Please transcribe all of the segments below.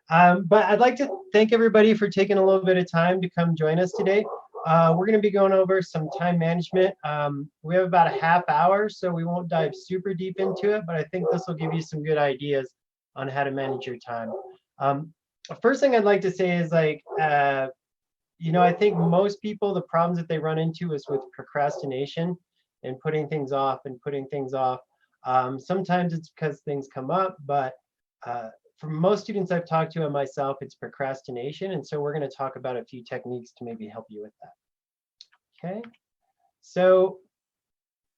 But I'd like to thank everybody for taking a little bit of time to come join us today. We're going to be going over some time management. We have about a half hour, so we won't dive super deep into it, but I think this will give you some good ideas on how to manage your time. The first thing I'd like to say is I think most people, the problems that they run into is with procrastination and putting things off and putting things off. Sometimes it's because things come up, but for most students I've talked to and myself, it's procrastination. And so we're going to talk about a few techniques to maybe help you with that. Okay. So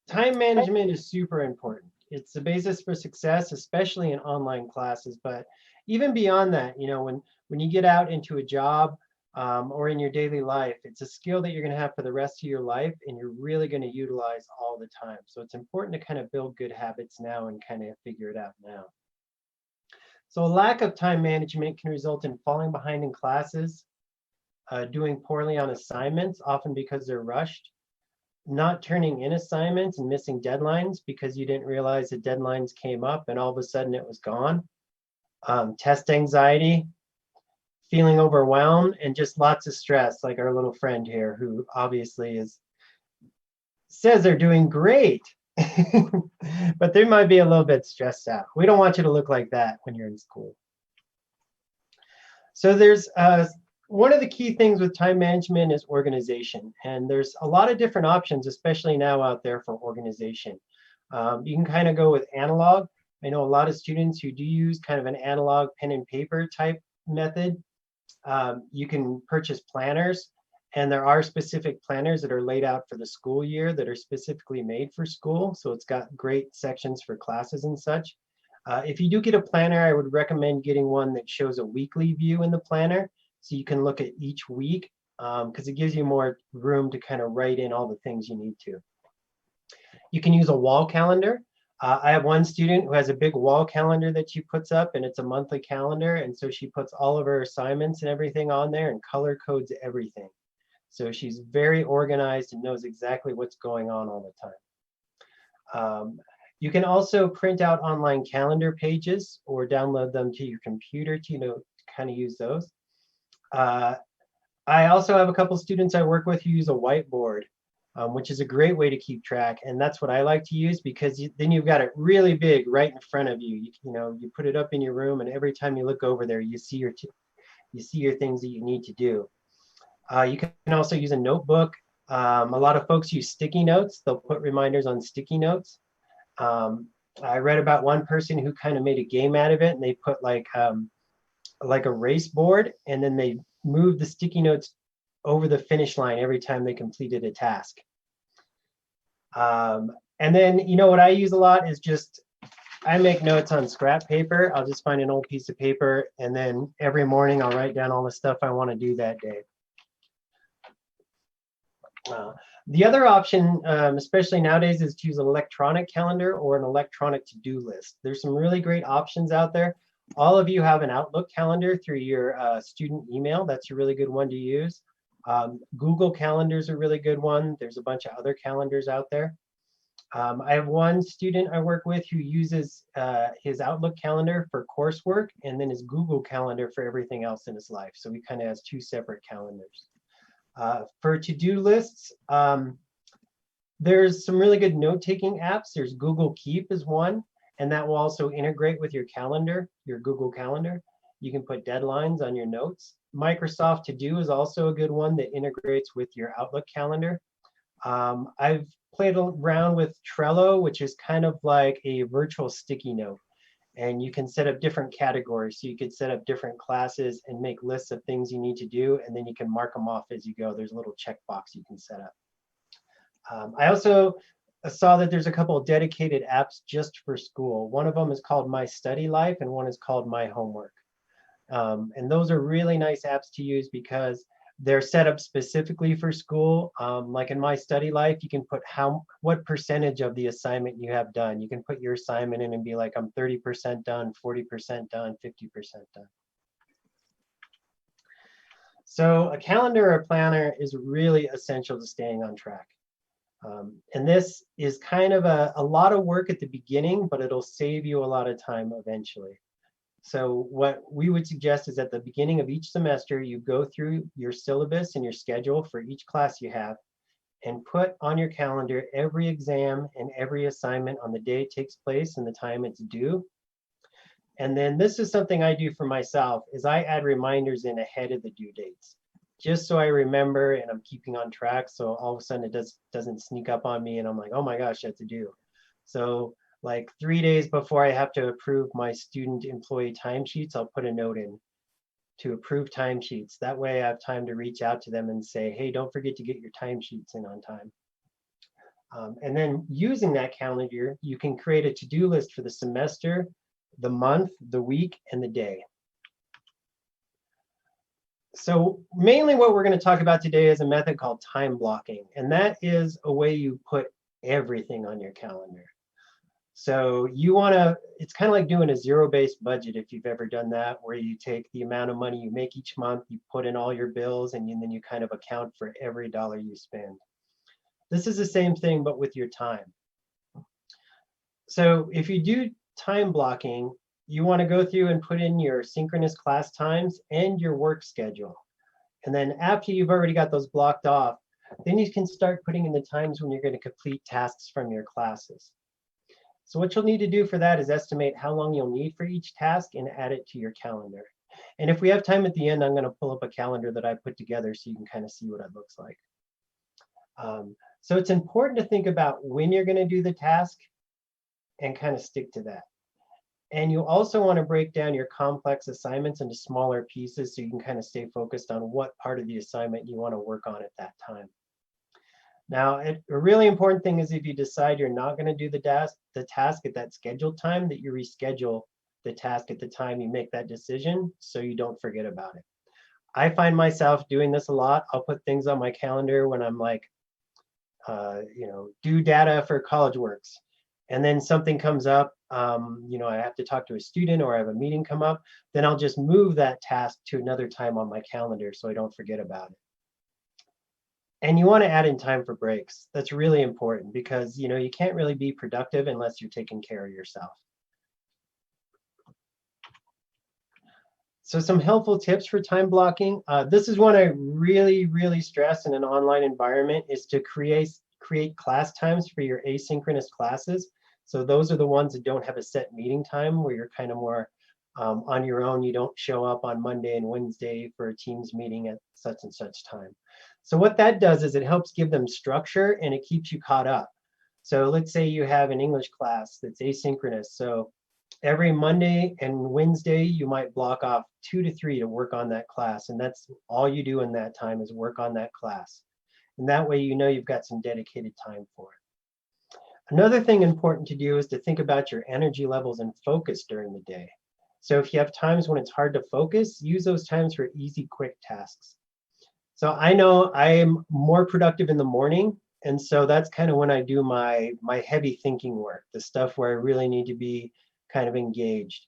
time management is super important. It's the basis for success, especially in online classes. But even beyond that, when you get out into a job or in your daily life, it's a skill that you're going to have for the rest of your life, and you're really going to utilize all the time. So it's important to kind of build good habits now and kind of figure it out now. So a lack of time management can result in falling behind in classes, doing poorly on assignments, often because they're rushed, not turning in assignments and missing deadlines because you didn't realize the deadlines came up and all of a sudden it was gone, test anxiety, feeling overwhelmed, and just lots of stress, like our little friend here, who obviously says they're doing great, but they might be a little bit stressed out. We don't want you to look like that when you're in school. So there's one of the key things with time management is organization. And there's a lot of different options, especially now out there for organization. You can kind of go with analog. I know a lot of students who do use kind of an analog pen and paper type method. You can purchase planners, and there are specific planners that are laid out for the school year that are specifically made for school. So it's got great sections for classes and such. If you do get a planner, I would recommend getting one that shows a weekly view in the planner, so you can look at each week, because it gives you more room to kind of write in all the things you need to. You can use a wall calendar. I have one student who has a big wall calendar that she puts up, and it's a monthly calendar. And so she puts all of her assignments and everything on there and color codes everything. So she's very organized and knows exactly what's going on all the time. You can also print out online calendar pages or download them to your computer to kind of use those. I also have a couple students I work with who use a whiteboard, which is a great way to keep track. And that's what I like to use, because then you've got it really big right in front of you. You put it up in your room, and every time you look over there, you see your things that you need to do. You can also use a notebook. A lot of folks use sticky notes. They'll put reminders on sticky notes. I read about one person who kind of made a game out of it, and they put like a race board, and then they moved the sticky notes over the finish line every time they completed a task. And then, what I use a lot is I make notes on scrap paper. I'll just find an old piece of paper, and then every morning I'll write down all the stuff I want to do that day. The other option, especially nowadays, is to use an electronic calendar or an electronic to-do list. There's some really great options out there. All of you have an Outlook calendar through your student email. That's a really good one to use. Google Calendar is a really good one. There's a bunch of other calendars out there. I have one student I work with who uses his Outlook calendar for coursework, and then his Google Calendar for everything else in his life. So he kind of has two separate calendars. For to-do lists, there's some really good note-taking apps. There's Google Keep is one, and that will also integrate with your calendar, your Google Calendar. You can put deadlines on your notes. Microsoft To Do is also a good one that integrates with your Outlook calendar. I've played around with Trello, which is kind of like a virtual sticky note. And you can set up different categories. So you could set up different classes and make lists of things you need to do, and then you can mark them off as you go. There's a little checkbox you can set up. I also saw that there's a couple of dedicated apps just for school. One of them is called My Study Life, and one is called My Homework. And those are really nice apps to use because they're set up specifically for school. Like in My Study Life, you can put what percentage of the assignment you have done. You can put your assignment in and be like, I'm 30% done, 40% done, 50% done. So a calendar or planner is really essential to staying on track. And this is kind of a lot of work at the beginning, but it'll save you a lot of time eventually. So what we would suggest is at the beginning of each semester, you go through your syllabus and your schedule for each class you have and put on your calendar every exam and every assignment on the day it takes place and the time it's due. And then this is something I do for myself is I add reminders in ahead of the due dates, just so I remember and I'm keeping on track. So all of a sudden it doesn't sneak up on me and I'm like, oh my gosh, that's to do. So like 3 days before I have to approve my student employee timesheets, I'll put a note in to approve timesheets. That way I have time to reach out to them and say, hey, don't forget to get your timesheets in on time. And then using that calendar, you can create a to-do list for the semester, the month, the week, and the day. So mainly what we're going to talk about today is a method called time blocking, and that is a way you put everything on your calendar. So you want to, it's kind of like doing a zero-based budget if you've ever done that, where you take the amount of money you make each month, you put in all your bills, and then you kind of account for every dollar you spend. This is the same thing, but with your time. So if you do time blocking, you want to go through and put in your synchronous class times and your work schedule. And then after you've already got those blocked off, then you can start putting in the times when you're going to complete tasks from your classes. So what you'll need to do for that is estimate how long you'll need for each task and add it to your calendar. And if we have time at the end, I'm going to pull up a calendar that I put together so you can kind of see what it looks like. So it's important to think about when you're going to do the task and kind of stick to that. And you also want to break down your complex assignments into smaller pieces so you can kind of stay focused on what part of the assignment you want to work on at that time. Now, a really important thing is if you decide you're not going to do the task at that scheduled time, that you reschedule the task at the time you make that decision so you don't forget about it. I find myself doing this a lot. I'll put things on my calendar when I'm like, due data for college works. And then something comes up, I have to talk to a student or I have a meeting come up, then I'll just move that task to another time on my calendar so I don't forget about it. And you want to add in time for breaks. That's really important because you can't really be productive unless you're taking care of yourself. So some helpful tips for time blocking. This is one I really, really stress in an online environment is to create class times for your asynchronous classes. So those are the ones that don't have a set meeting time where you're kind of more on your own. You don't show up on Monday and Wednesday for a Teams meeting at such and such time. So what that does is it helps give them structure and it keeps you caught up. So let's say you have an English class that's asynchronous. So every Monday and Wednesday, you might block off 2 to 3 to work on that class. And that's all you do in that time is work on that class. And that way, you've got some dedicated time for it. Another thing important to do is to think about your energy levels and focus during the day. So if you have times when it's hard to focus, use those times for easy, quick tasks. So I know I am more productive in the morning. And so that's kind of when I do my heavy thinking work, the stuff where I really need to be kind of engaged.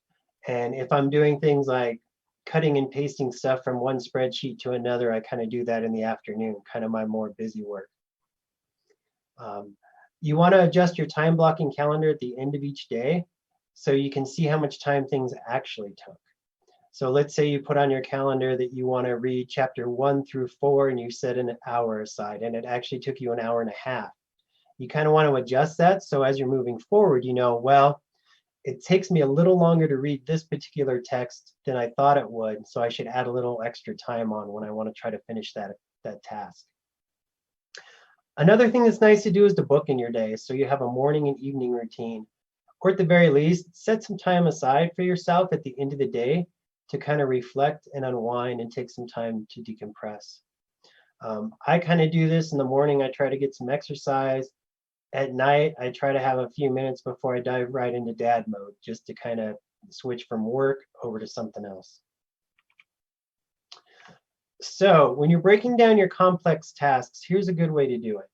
And if I'm doing things like cutting and pasting stuff from one spreadsheet to another, I kind of do that in the afternoon, kind of my more busy work. You want to adjust your time blocking calendar at the end of each day so you can see how much time things actually took. So let's say you put on your calendar that you want to read chapter 1 through 4 and you set an hour aside and it actually took you an hour and a half. You kind of want to adjust that so as you're moving forward, well, it takes me a little longer to read this particular text than I thought it would, so I should add a little extra time on when I want to try to finish that task. Another thing that's nice to do is to book in your day, so you have a morning and evening routine. Or at the very least, set some time aside for yourself at the end of the day to kind of reflect and unwind and take some time to decompress. I kind of do this in the morning. I try to get some exercise. At night, I try to have a few minutes before I dive right into dad mode, just to kind of switch from work over to something else. So when you're breaking down your complex tasks, here's a good way to do it.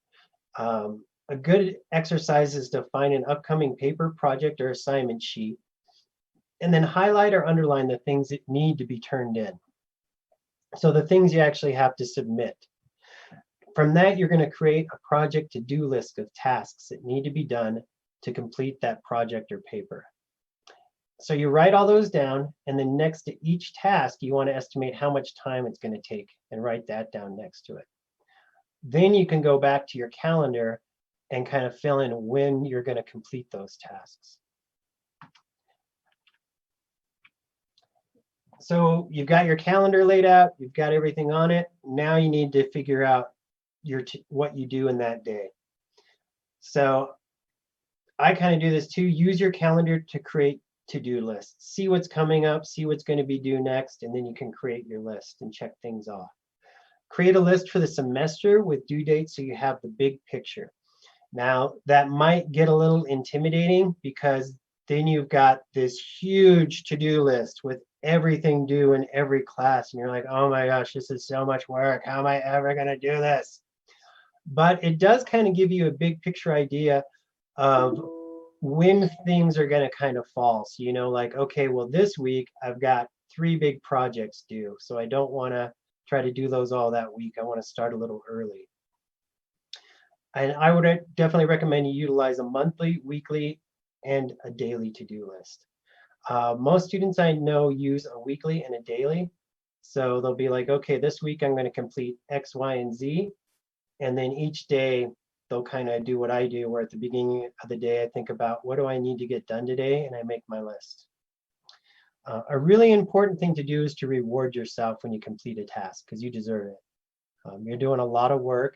A good exercise is to find an upcoming paper, project, or assignment sheet, and then highlight or underline the things that need to be turned in. So the things you actually have to submit. From that, you're going to create a project to-do list of tasks that need to be done to complete that project or paper. So you write all those down, and then next to each task, you want to estimate how much time it's going to take and write that down next to it. Then you can go back to your calendar and kind of fill in when you're going to complete those tasks. So you've got your calendar laid out, you've got everything on it. Now you need to figure out what you do in that day. So I kind of do this too. Use your calendar to create to-do lists. See what's coming up, see what's going to be due next, and then you can create your list and check things off. Create a list for the semester with due dates so you have the big picture. Now, that might get a little intimidating because then you've got this huge to-do list with everything due in every class, and you're like, oh my gosh, this is so much work. How am I ever going to do this? But it does kind of give you a big picture idea of when things are going to kind of fall. So, you know, like, okay, well, this week I've got 3 big projects due. So I don't want to try to do those all that week. I want to start a little early. And I would definitely recommend you utilize a monthly, weekly, and a daily to-do list. Most students I know use a weekly and a daily. So they'll be like, okay, this week I'm going to complete X, Y, and Z. And then each day they'll kind of do what I do, where at the beginning of the day, I think about what do I need to get done today, and I make my list. A really important thing to do is to reward yourself when you complete a task, because you deserve it. You're doing a lot of work,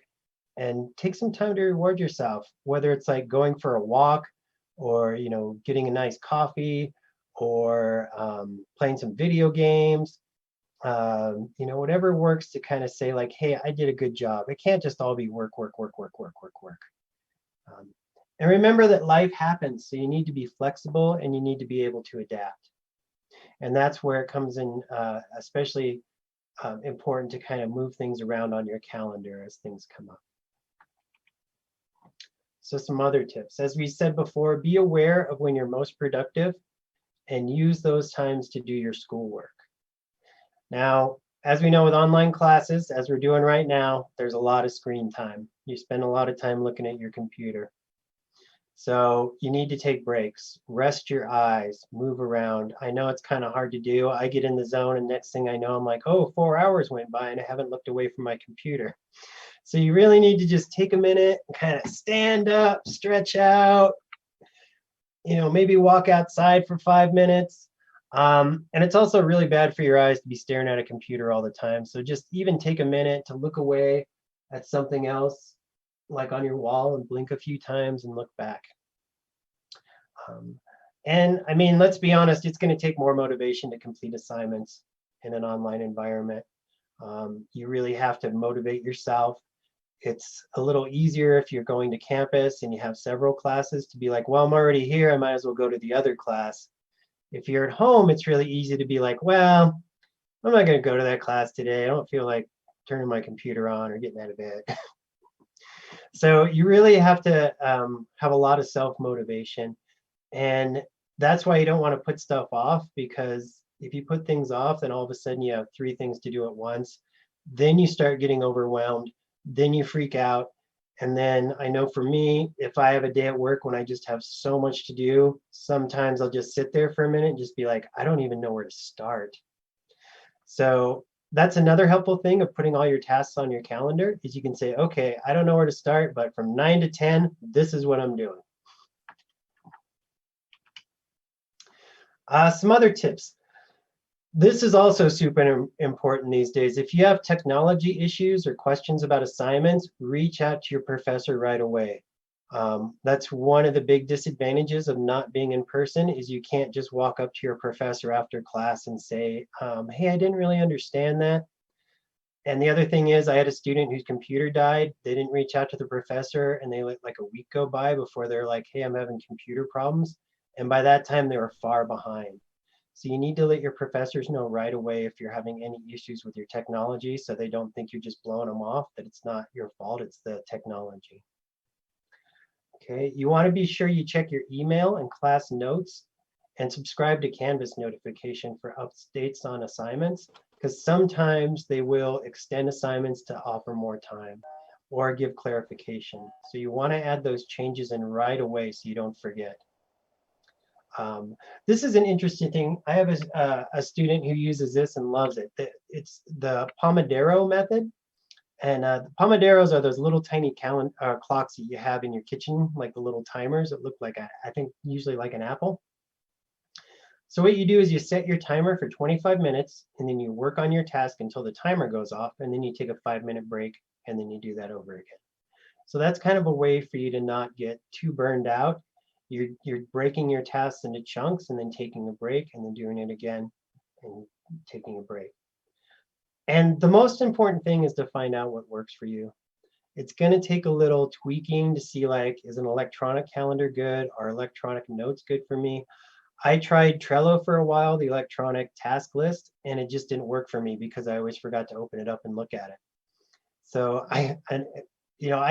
and take some time to reward yourself, whether it's like going for a walk, or getting a nice coffee, or playing some video games. Whatever works to kind of say like, hey, I did a good job. It can't just all be work, work, work, work, work, work, work. And remember that life happens, so you need to be flexible and you need to be able to adapt. And that's where it comes in, especially important to kind of move things around on your calendar as things come up. So some other tips. As we said before, be aware of when you're most productive and use those times to do your schoolwork. Now, as we know with online classes, as we're doing right now, there's a lot of screen time. You spend a lot of time looking at your computer. So you need to take breaks, rest your eyes, move around. I know it's kind of hard to do. I get in the zone and next thing I know, I'm like, oh, 4 hours went by and I haven't looked away from my computer. So you really need to just take a minute and kind of stand up, stretch out, maybe walk outside for 5 minutes. And it's also really bad for your eyes to be staring at a computer all the time. So just even take a minute to look away at something else, like on your wall, and blink a few times and look back. And I mean, let's be honest, it's going to take more motivation to complete assignments in an online environment. You really have to motivate yourself. It's a little easier if you're going to campus and you have several classes to be like, well, I'm already here, I might as well go to the other class. If you're at home, it's really easy to be like, well, I'm not going to go to that class today. I don't feel like turning my computer on or getting out of bed. So you really have to have a lot of self-motivation. And that's why you don't want to put stuff off, because if you put things off, then all of a sudden you have 3 things to do at once. Then you start getting overwhelmed. Then you freak out. And then I know for me, if I have a day at work when I just have so much to do, sometimes I'll just sit there for a minute and just be like, I don't even know where to start. So that's another helpful thing of putting all your tasks on your calendar, is you can say, okay, I don't know where to start, but from 9 to 10, this is what I'm doing. Some other tips. This is also super important these days. If you have technology issues or questions about assignments, reach out to your professor right away. That's one of the big disadvantages of not being in person, is you can't just walk up to your professor after class and say, hey, I didn't really understand that. And the other thing is, I had a student whose computer died. They didn't reach out to the professor, and they let like a week go by before they're like, hey, I'm having computer problems. And by that time, they were far behind. So you need to let your professors know right away if you're having any issues with your technology, so they don't think you're just blowing them off, that it's not your fault, it's the technology. Okay, you want to be sure you check your email and class notes and subscribe to Canvas notification for updates on assignments, because sometimes they will extend assignments to offer more time or give clarification. So you want to add those changes in right away so you don't forget. This is an interesting thing. I have a student who uses this and loves it. It's the Pomodoro method. And the Pomodoros are those little tiny clocks that you have in your kitchen, like the little timers that look like, I think, usually like an apple. So what you do is you set your timer for 25 minutes, and then you work on your task until the timer goes off, and then you take a 5-minute break, and then you do that over again. So that's kind of a way for you to not get too burned out. You're breaking your tasks into chunks and then taking a break and then doing it again and taking a break. And the most important thing is to find out what works for you. It's going to take a little tweaking to see, like, is an electronic calendar good? Are electronic notes good for me? I tried Trello for a while, the electronic task list, and it just didn't work for me because I always forgot to open it up and look at it. So I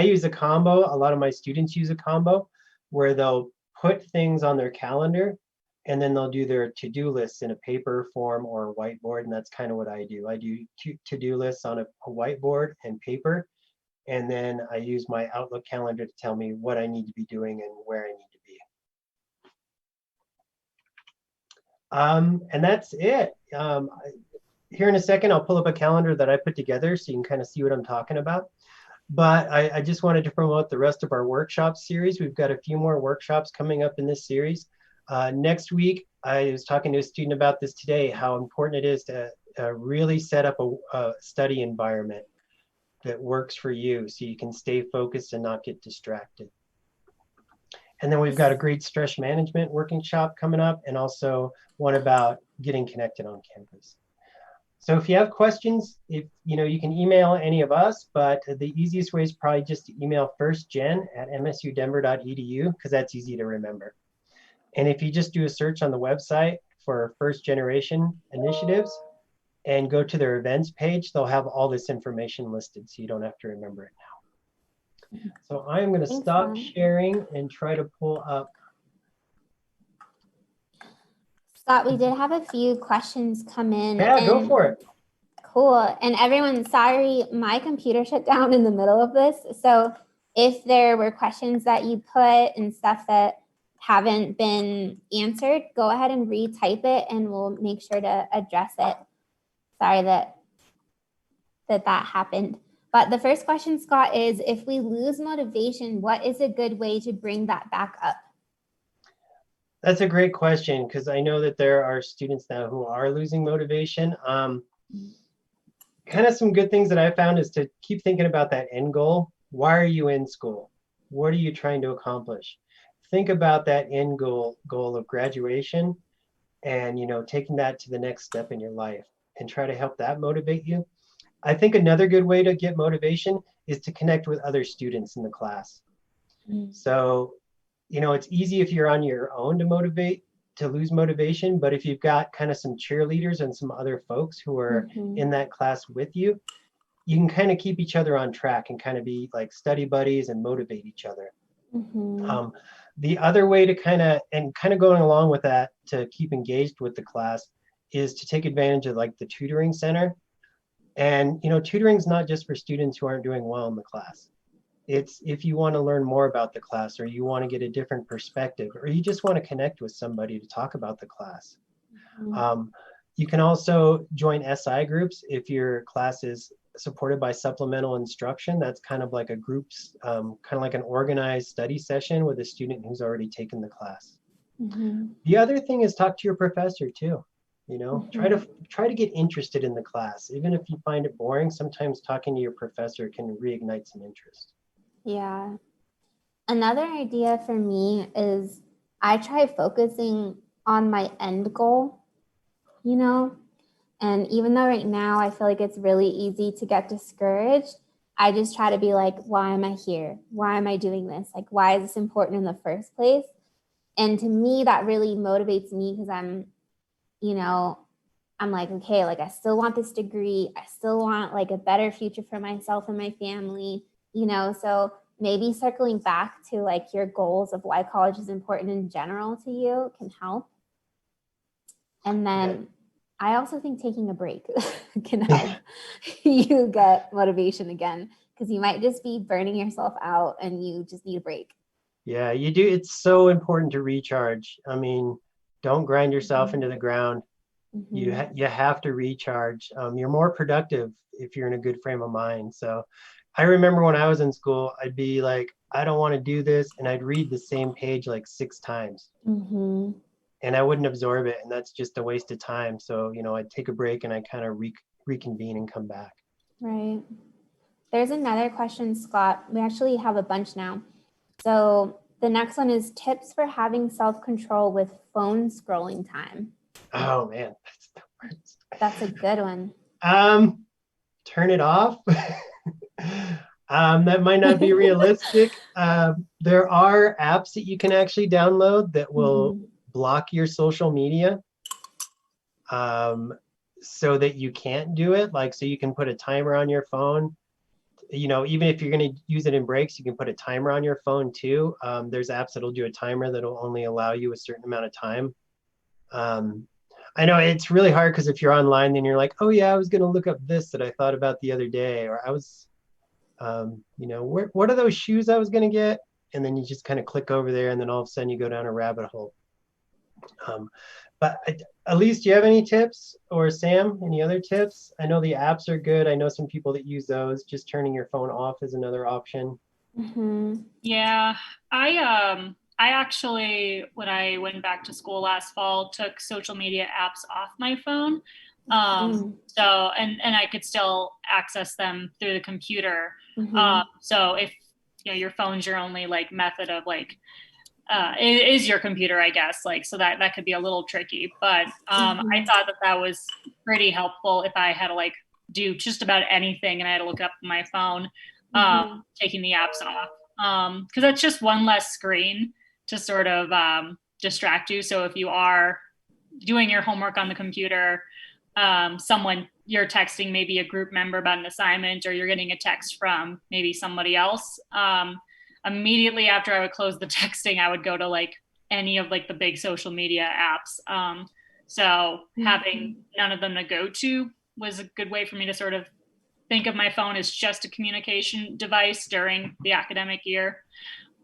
use a combo. A lot of my students use a combo where they'll put things on their calendar and then they'll do their to-do lists in a paper form or a whiteboard. And that's kind of what I do. I do to-do lists on a whiteboard and paper. And then I use my Outlook calendar to tell me what I need to be doing and where I need to be. And that's it. Here in a second, I'll pull up a calendar that I put together so you can kind of see what I'm talking about. But I just wanted to promote the rest of our workshop series. We've got a few more workshops coming up in this series. Next week, I was talking to a student about this today, how important it is to really set up a study environment that works for you so you can stay focused and not get distracted. And then we've got a great stress management workshop coming up, and also one about getting connected on campus. So if you have questions, you can email any of us, but the easiest way is probably just to email firstgen@msudenver.edu because that's easy to remember. And if you just do a search on the website for First Generation Initiatives and go to their events page, they'll have all this information listed so you don't have to remember it now. So I'm going to stop sharing and try to pull up. Scott, we did have a few questions come in. Yeah, go for it. Cool. And everyone, sorry, my computer shut down in the middle of this. So if there were questions that you put and stuff that haven't been answered, go ahead and retype it and we'll make sure to address it. Sorry that happened. But the first question, Scott, is if we lose motivation, what is a good way to bring that back up? That's a great question because I know that there are students now who are losing motivation. Kind of some good things that I found is to keep thinking about that end goal. Why are you in school? What are you trying to accomplish? Think about that end goal of graduation and taking that to the next step in your life and try to help that motivate you. I think another good way to get motivation is to connect with other students in the class. So it's easy if you're on your own to lose motivation, but if you've got kind of some cheerleaders and some other folks who are in that class with you, you can kind of keep each other on track and kind of be like study buddies and motivate each other. The other way to kind of going along with that to keep engaged with the class is to take advantage of like the tutoring center. And tutoring is not just for students who aren't doing well in the class. It's if you want to learn more about the class or you want to get a different perspective or you just want to connect with somebody to talk about the class. You can also join SI groups if your class is supported by supplemental instruction. That's kind of like a groups, kind of like an organized study session with a student who's already taken the class. The other thing is talk to your professor too. Try to get interested in the class. Even if you find it boring, sometimes talking to your professor can reignite some interest. Yeah. Another idea for me is I try focusing on my end goal, and even though right now I feel like it's really easy to get discouraged, I just try to be like, why am I here? Why am I doing this? Like, why is this important in the first place? And to me, that really motivates me because I'm like, okay, like I still want this degree. I still want like a better future for myself and my family, so maybe circling back to like your goals of why college is important in general to you can help. And then I also think taking a break can help you get motivation again, because you might just be burning yourself out and you just need a break. Yeah, you do. It's so important to recharge. I mean, Don't grind yourself into the ground. Mhm. You have to recharge. You're more productive if you're in a good frame of mind. So I remember when I was in school, I'd be like, I don't want to do this, and I'd read the same page like 6 times, Mhm. and I wouldn't absorb it, and that's just a waste of time. So I'd take a break and I kind of reconvene and come back. Right. There's another question, Scott. We actually have a bunch now. So the next one is tips for having self-control with phone scrolling time. Oh man, that's the worst. That's a good one. Turn it off. That might not be realistic. There are apps that you can actually download that will Mhm. block your social media, um, so that you can't do it. Like, so you can put a timer on your phone. Even if you're going to use it in breaks, you can put a timer on your phone too. There's apps that'll do a timer that'll only allow you a certain amount of time. Um, I know it's really hard because if you're online, then you're like, oh yeah, I was going to look up this that I thought about the other day, or I was, what are those shoes I was going to get? And then you just kind of click over there, and then all of a sudden you go down a rabbit hole. Um, but at least, do you have any tips, or Sam, any other tips? I know the apps are good. I know some people that use those. Just turning your phone off is another option. Mhm. Yeah, I actually when I went back to school last fall took social media apps off my phone. So and I could still access them through the computer. Mhm. So if your phone's your only like method of like it is your computer, I guess, like so that could be a little tricky, but I thought that was pretty helpful if I had to like do just about anything and I had to look up my phone, taking the apps off, because that's just one less screen to sort of distract you. So if you are doing your homework on the computer, someone you're texting maybe a group member about an assignment, or you're getting a text from maybe somebody else, immediately after I would close the texting, I would go to like any of like the big social media apps. So having none of them to go to was a good way for me to sort of think of my phone as just a communication device during the academic year.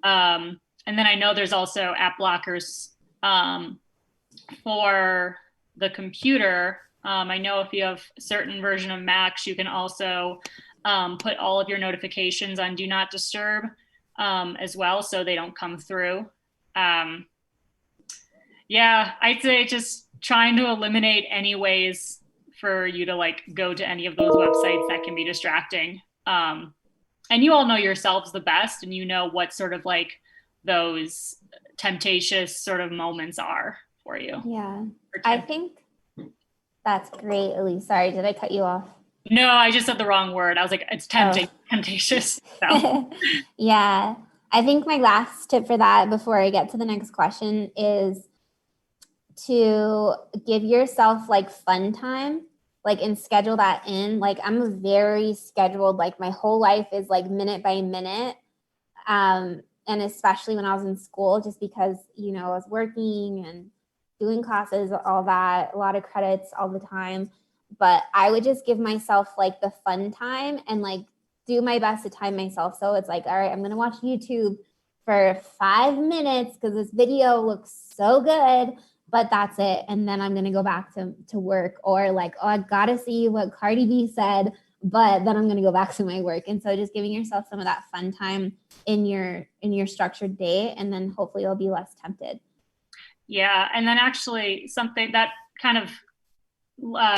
And then I know there's also app blockers for the computer. I know if you have a certain version of Macs, you can also put all of your notifications on Do Not Disturb as well, so they don't come through. Yeah, I'd say just trying to eliminate any ways for you to like go to any of those websites that can be distracting. And you all know yourselves the best, and you know what sort of like those temptatious sort of moments are for you. Yeah, I think that's great, Elise. Sorry, did I cut you off? No, I just said the wrong word. I was like, it's tempting, temptatious. So. Yeah, I think my last tip for that before I get to the next question is to give yourself like fun time, like, and schedule that in. Like, I'm a very scheduled, like my whole life is like minute by minute. And especially when I was in school, just because, I was working and doing classes, all that, a lot of credits all the time. But I would just give myself like the fun time and like do my best to time myself. So it's like, all right, I'm going to watch YouTube for 5 minutes because this video looks so good, but that's it. And then I'm going to go back to work, or like, oh, I got to see what Cardi B said, but then I'm going to go back to my work. And so just giving yourself some of that fun time in your structured day, and then hopefully you'll be less tempted. Yeah. And then actually something that kind of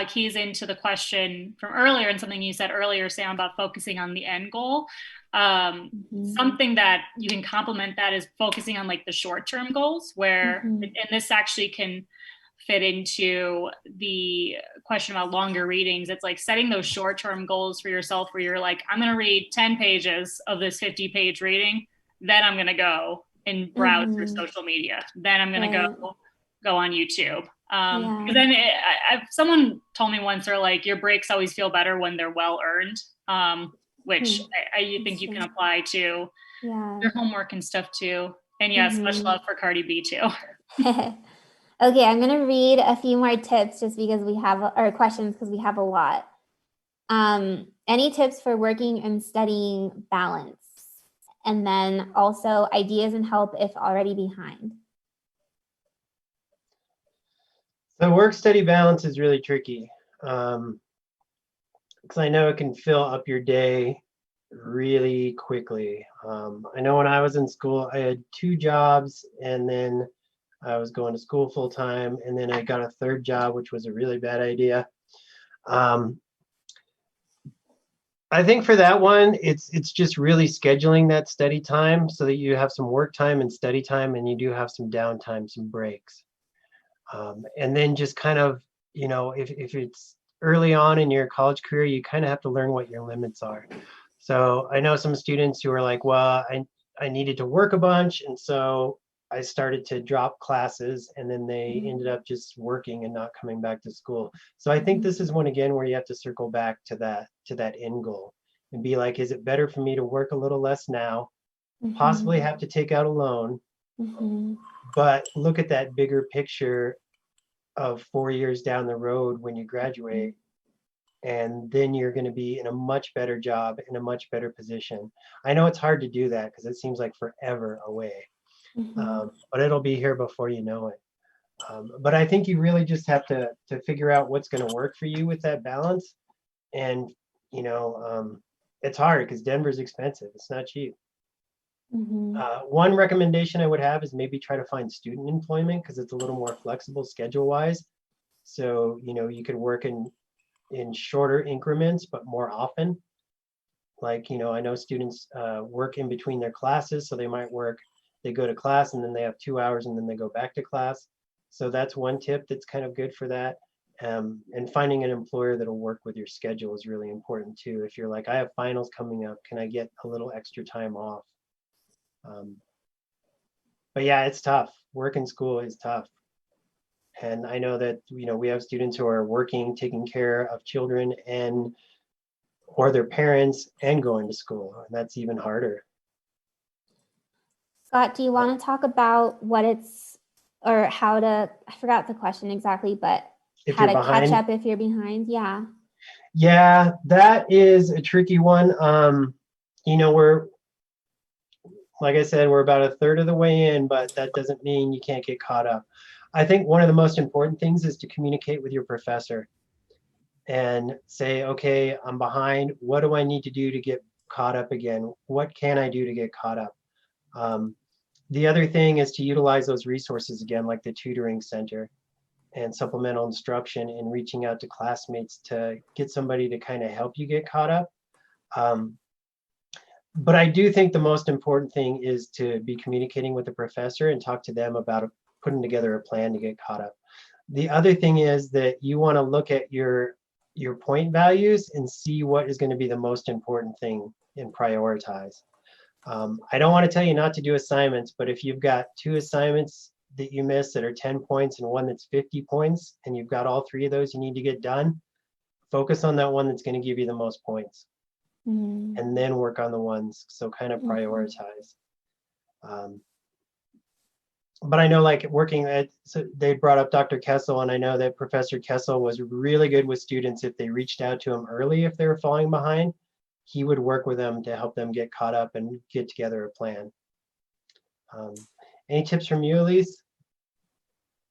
keys into the question from earlier and something you said earlier, Sam, about focusing on the end goal. Something that you can complement that is focusing on like the short-term goals, where, and this actually can fit into the question about longer readings. It's like setting those short-term goals for yourself where you're like, I'm going to read 10 pages of this 50-page reading. Then I'm going to go and browse through social media. Then I'm going to go on YouTube. Because then someone told me once, they're like, your breaks always feel better when they're well earned, which I think you can apply to your homework and stuff too. And yes, much love for Cardi B too. Okay, I'm going to read a few more tips just because we have, or questions because we have a lot. Any tips for working and studying balance? And then also ideas and help if already behind. So work-study balance is really tricky. Because I know it can fill up your day really quickly. I know when I was in school, I had 2 jobs, and then I was going to school full time, and then I got a third job, which was a really bad idea. Um, I think for that one, it's just really scheduling that study time so that you have some work time and study time, and you do have some downtime, some breaks. And then just kind of, if it's early on in your college career, you kind of have to learn what your limits are. So I know some students who are like, well, I needed to work a bunch, and so I started to drop classes, and then they ended up just working and not coming back to school. So I think this is one again where you have to circle back to that end goal and be like, is it better for me to work a little less now, possibly have to take out a loan, but look at that bigger picture of 4 years down the road when you graduate, and then you're going to be in a much better job, in a much better position. I know it's hard to do that because it seems like forever away, but it'll be here before you know it. But I think you really just have to figure out what's going to work for you with that balance. And it's hard because Denver's expensive. It's not cheap. One recommendation I would have is maybe try to find student employment because it's a little more flexible schedule wise. So, you could work in shorter increments, but more often. Like, I know students work in between their classes. So they go to class and then they have 2 hours and then they go back to class. So that's one tip that's kind of good for that. And finding an employer that'll work with your schedule is really important too. If you're like, I have finals coming up, can I get a little extra time off? But yeah, it's tough. Work in school is tough. And I know that, we have students who are working, taking care of children or their parents and going to school. And that's even harder. Scott, do you want to talk about how to, I forgot the question exactly, but If how you're to catch behind, up if you're behind? Yeah. yeah, that is a tricky one. We're, like I said, we're about a third of the way in, but that doesn't mean you can't get caught up. I think one of the most important things is to communicate with your professor and say, okay, I'm behind. What do I need to do to get caught up again? What can I do to get caught up? The other thing is to utilize those resources again, like the tutoring center and supplemental instruction, and reaching out to classmates to get somebody to kind of help you get caught up. But I do think the most important thing is to be communicating with the professor and talk to them about putting together a plan to get caught up. The other thing is that you want to look at your point values and see what is going to be the most important thing and prioritize. I don't want to tell you not to do assignments, but if you've got 2 assignments that you miss that are 10 points and one that's 50 points, and you've got all 3 of those you need to get done, focus on that one that's going to give you the most points. And then work on the ones. So kind of prioritize. But I know like so they brought up Dr. Kessel, and I know that Professor Kessel was really good with students. If they reached out to him early, if they were falling behind, he would work with them to help them get caught up and get together a plan. Any tips from you, Elise?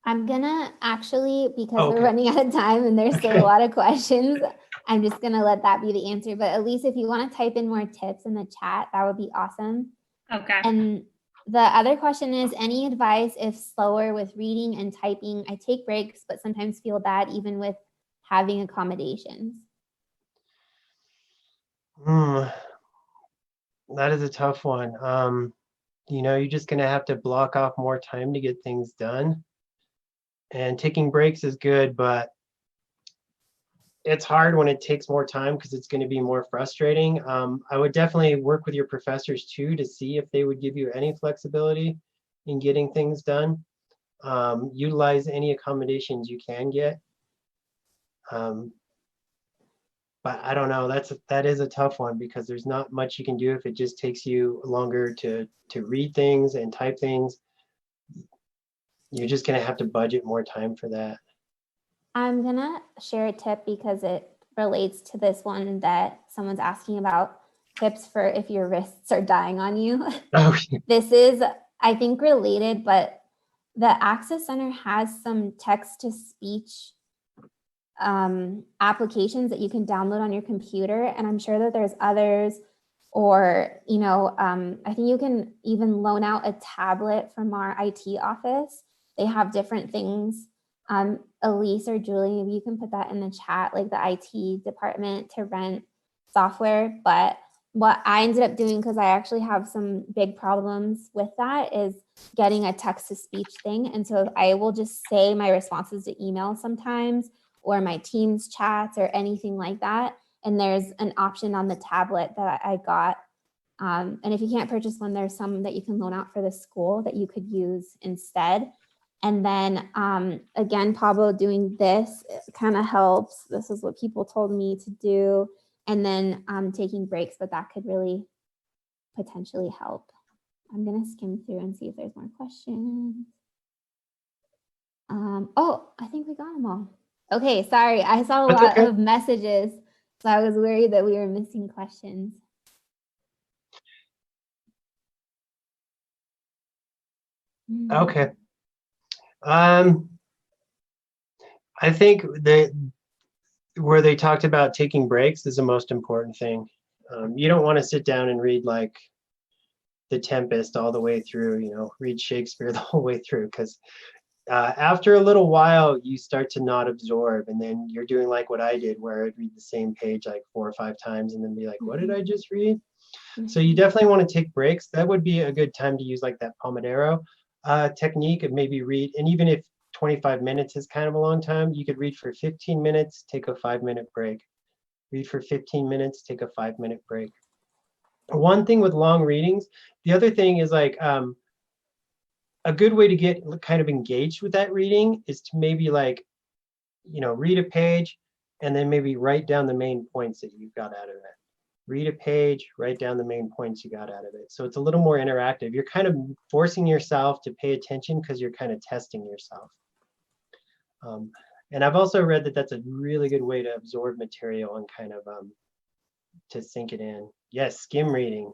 I'm gonna actually, because Okay. we're running out of time and there's still a lot of questions, I'm just gonna let that be the answer. But at least if you want to type in more tips in the chat, that would be awesome. Okay. And the other question is, any advice if slower with reading and typing? I take breaks, but sometimes feel bad even with having accommodations. That is a tough one. You're just gonna have to block off more time to get things done. And taking breaks is good, but it's hard when it takes more time because it's going to be more frustrating. I would definitely work with your professors too to see if they would give you any flexibility in getting things done. Utilize any accommodations you can get. But I don't know, that is a tough one because there's not much you can do if it just takes you longer to read things and type things. You're just going to have to budget more time for that. I'm gonna share a tip because it relates to this one that someone's asking about, tips for if your wrists are dying on you. Oh, This is, I think, related, but the Access Center has some text to speech applications that you can download on your computer. And I'm sure that there's others, or, I think you can even loan out a tablet from our IT office. They have different things. Elise or Julie, maybe you can put that in the chat, like the IT department to rent software. But what I ended up doing, because I actually have some big problems with that, is getting a text to speech thing. And so I will just say my responses to email sometimes, or my Teams chats or anything like that. And there's an option on the tablet that I got. And if you can't purchase one, there's some that you can loan out for the school that you could use instead. And then again, Pablo, doing this kind of helps. This is what people told me to do. And then taking breaks, but that could really potentially help. I'm gonna skim through and see if there's more questions. Oh, I think we got them all. Okay, sorry, I saw a That's lot okay. of messages, so I was worried that we were missing questions. Okay. I think that where they talked about taking breaks is the most important thing. You don't want to sit down and read like The Tempest all the way through, read Shakespeare the whole way through, because after a little while, you start to not absorb, and then you're doing like what I did, where I'd read the same page like 4 or 5 times and then be like, what did I just read? So you definitely want to take breaks. That would be a good time to use like that Pomodoro technique of maybe read, and even if 25 minutes is kind of a long time, you could read for 15 minutes, take a 5-minute break. Read for 15 minutes, take a 5-minute break. One thing with long readings, the other thing is like a good way to get kind of engaged with that reading is to maybe like, read a page and then maybe write down the main points that you've got out of it. Read a page, write down the main points you got out of it. So it's a little more interactive. You're kind of forcing yourself to pay attention because you're kind of testing yourself. And I've also read that that's a really good way to absorb material and kind of to sink it in. Yes, skim reading.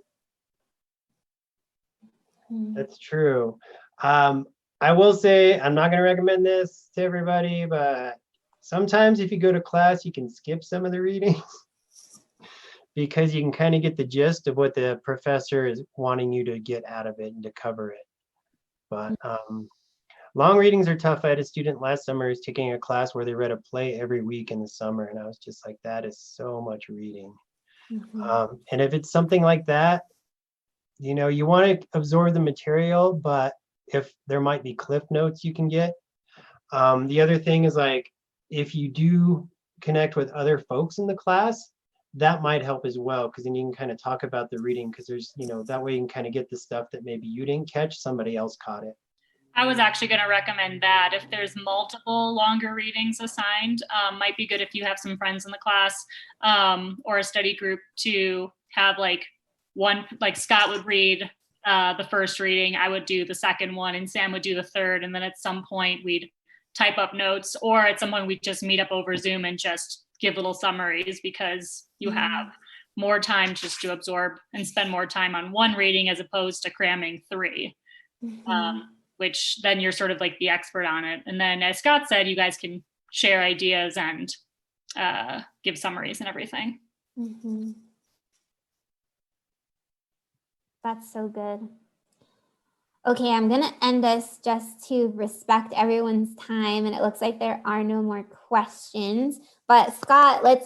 That's true. I will say, I'm not going to recommend this to everybody, but sometimes if you go to class, you can skip some of the reading because you can kind of get the gist of what the professor is wanting you to get out of it and to cover it. But long readings are tough. I had a student last summer who's taking a class where they read a play every week in the summer, and I was just like, that is so much reading. And if it's something like that, you want to absorb the material, but if there might be cliff notes you can get. The other thing is like, if you do connect with other folks in the class, that might help as well, because then you can kind of talk about the reading, because there's, that way you can kind of get the stuff that maybe you didn't catch, somebody else caught it. I was actually going to recommend that if there's multiple longer readings assigned, might be good if you have some friends in the class or a study group to have like one, like Scott would read the first reading, I would do the second one, and Sam would do the third. And then at some point we'd type up notes, or at some point we'd just meet up over Zoom and just give little summaries, because you have more time just to absorb and spend more time on one reading as opposed to cramming 3. Which then you're sort of like the expert on it. And then as Scott said, you guys can share ideas and give summaries and everything. That's so good. Okay, I'm gonna end this just to respect everyone's time, and it looks like there are no more questions. But Scott, let's